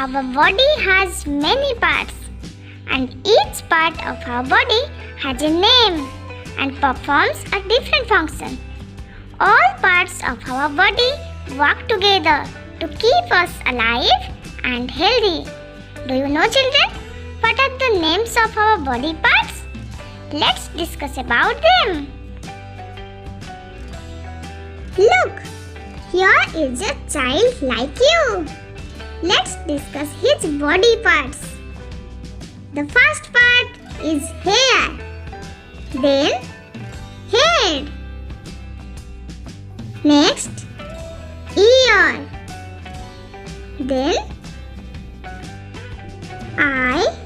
Our body has many parts, and each part of our body has a name and performs a different function. All parts of our body work together to keep us alive and healthy. Do you know, children, what are the names of our body parts? Let's discuss about them. Look, here is a child like you. Let's discuss his body parts. The first part is hair, then head, next ear, then eye,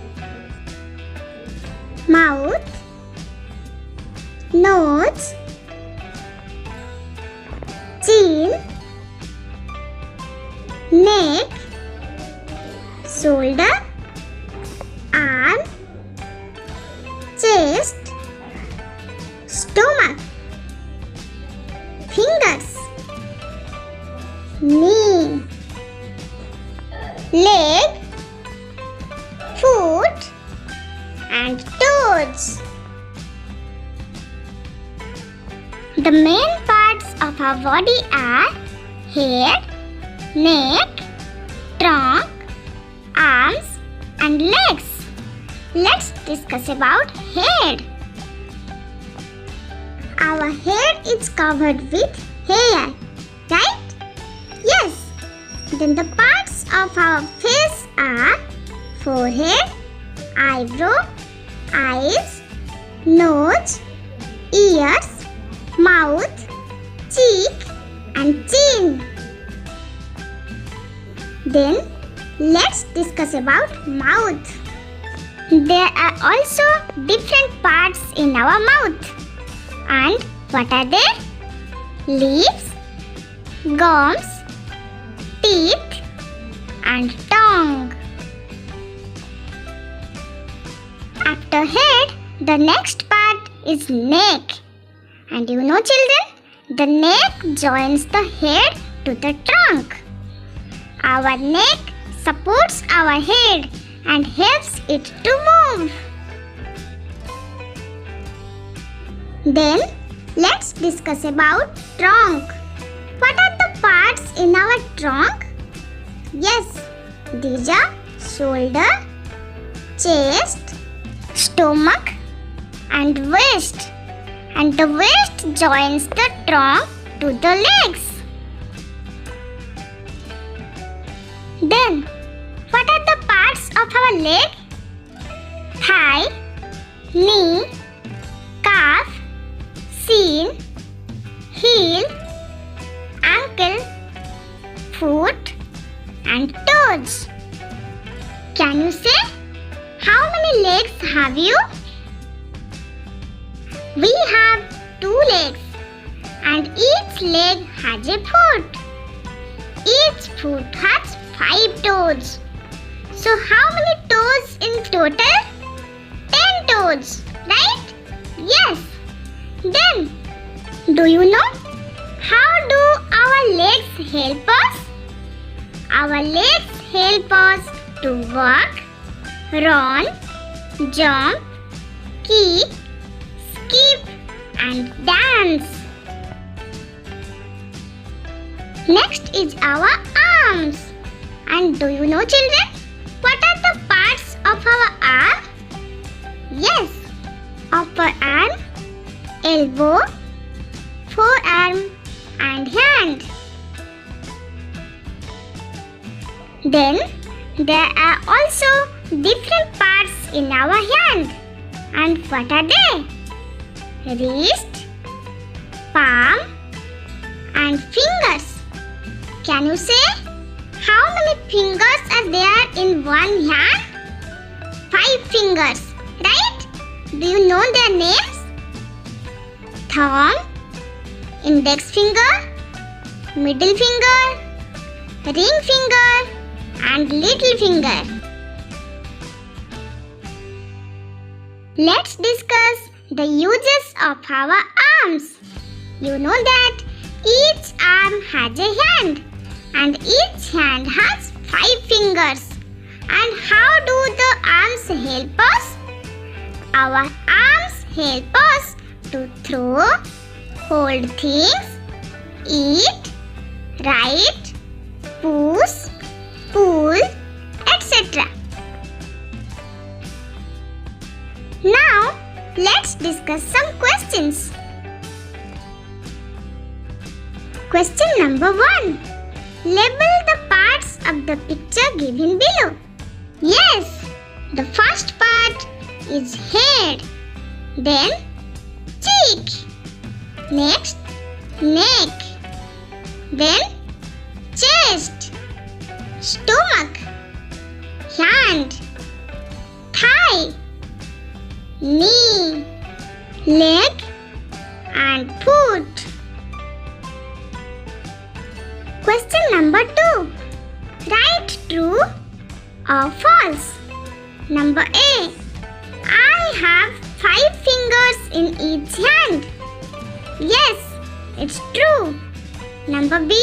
mouth, nose, chin, neck, shoulder, arm, chest, stomach, fingers, knee, leg, foot and toes. The main parts of our body are head, neck, trunk, arms and legs. Let's discuss about head. Our head is covered with hair, right? Yes. Then the parts of our face are forehead, eyebrow, eyes, nose, ears, mouth, cheek and chin. Then let's discuss about mouth. There are also different parts in our mouth. And what are they? Lips, gums, teeth and tongue. After head, the next part is neck. And you know, children, the neck joins the head to the trunk. Our neck supports our head and helps it to move. Then let's discuss about trunk. What are the parts in our trunk? Yes, these are shoulder, chest, stomach and waist. And the waist joins the trunk to the legs. Then, what are the parts of our leg? Thigh, knee, calf, shin, heel, ankle, foot and toes. Can you say how many legs have you? We have 2 legs and each leg has a foot. Each foot has 5 toes. So how many toes in total? 10 toes, right? Yes. Then, do you know how do our legs help us? Our legs help us to walk, run, jump, kick, skip and dance. Next is our arms. And do you know, children, what are the parts of our arm? Yes, upper arm, elbow, forearm and hand. Then there are also different parts in our hand. And what are they? Wrist, palm and fingers. Can you say how many fingers are there in one hand? 5 fingers, right? Do you know their names? Thumb, index finger, middle finger, ring finger and little finger. Let's discuss the uses of our arms. You know that each arm has a hand and each hand has 5 fingers, And how do the arms help us? Our arms help us to throw, hold things, eat, write, push, pull, etc. Now, let's discuss some questions. Question number 1. Label the parts of the picture given below. Yes, the first part is head, then cheek, next neck, then chest, stomach, hand, thigh, knee, leg and foot. Question number 2. Write true or false. Number A. I have 5 fingers in each hand. Yes, it's true. Number B.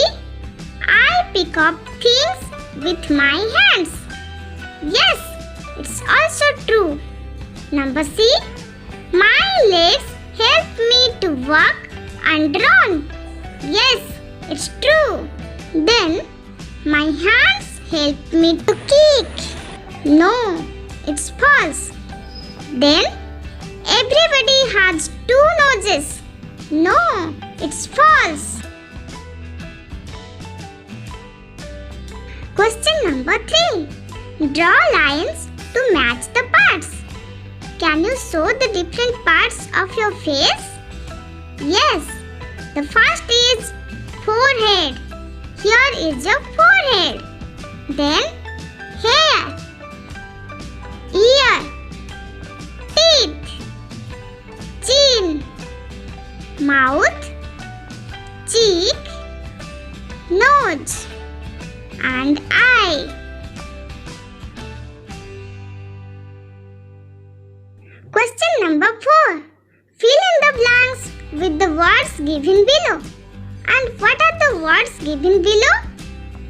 I pick up things with my hands. Yes, it's also true. Number C. My legs help me to walk and run. Yes, it's true. Then, my hands help me to kick. No, it's false. Then, everybody has 2 noses. No, it's false. Question number 3. Draw lines to match the parts. Can you show the different parts of your face? Yes, the first is forehead. Here is your forehead. Then hair, ear, teeth, chin, mouth, cheek, nose and eye. Question number 4. Fill in the blanks with the words given below. And what are the words given below?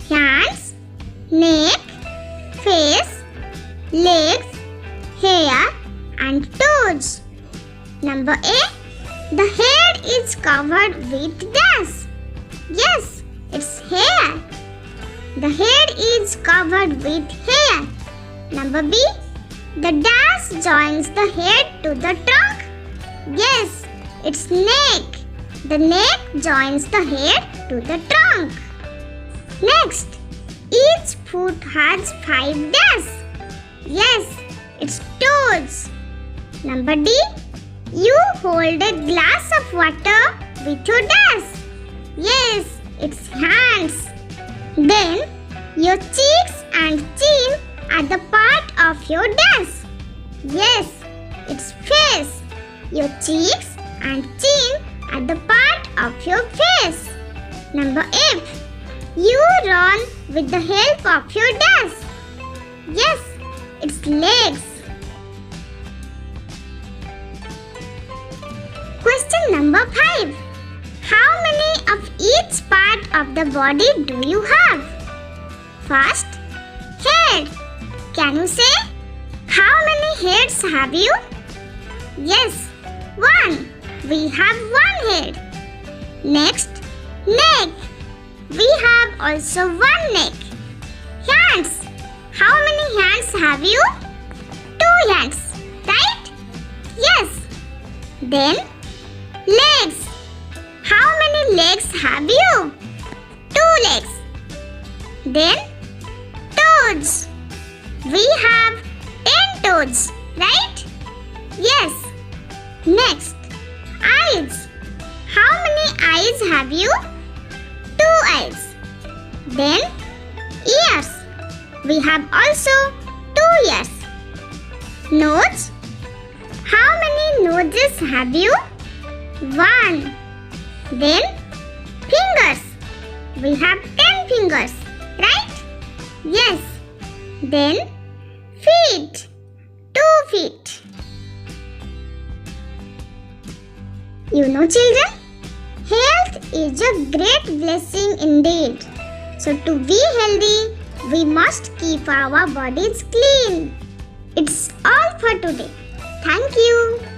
Hands, neck, face, legs, hair and toes. Number A. The head is covered with dash. Yes, it's hair. The head is covered with hair. Number B. The dash joins the head to the trunk. Yes, it's neck. The neck joins the head to the trunk. Next, each foot has 5 dashes. Yes, it's toes. Number D. You hold a glass of water with your dash. Yes, it's hands. Then, your cheeks and chin are the part of your dash. Yes, it's face. Your cheeks and chin are the part of your face. Number F. You run with the help of your dash. Yes, it's legs. Question number 5. How many of each part of the body do you have? First, head. Can you say, how many heads have you? Yes, 1. We have 1 head. Next, neck. We have also 1 neck. Hands. How many hands have you? 2 hands, right? Yes. Then, legs. How many legs have you? 2 legs. Then, toes. We have 10 toes, right? Yes. Next, eyes. How many eyes have you? 2 eyes. Then, ears. We have also 2 ears. Nose. How many noses have you? 1. Then, fingers. We have 10 fingers, right? Yes. Then, feet. 2 feet. You know, children, health is a great blessing indeed. So to be healthy, We must keep our bodies clean. It's all for today. Thank you.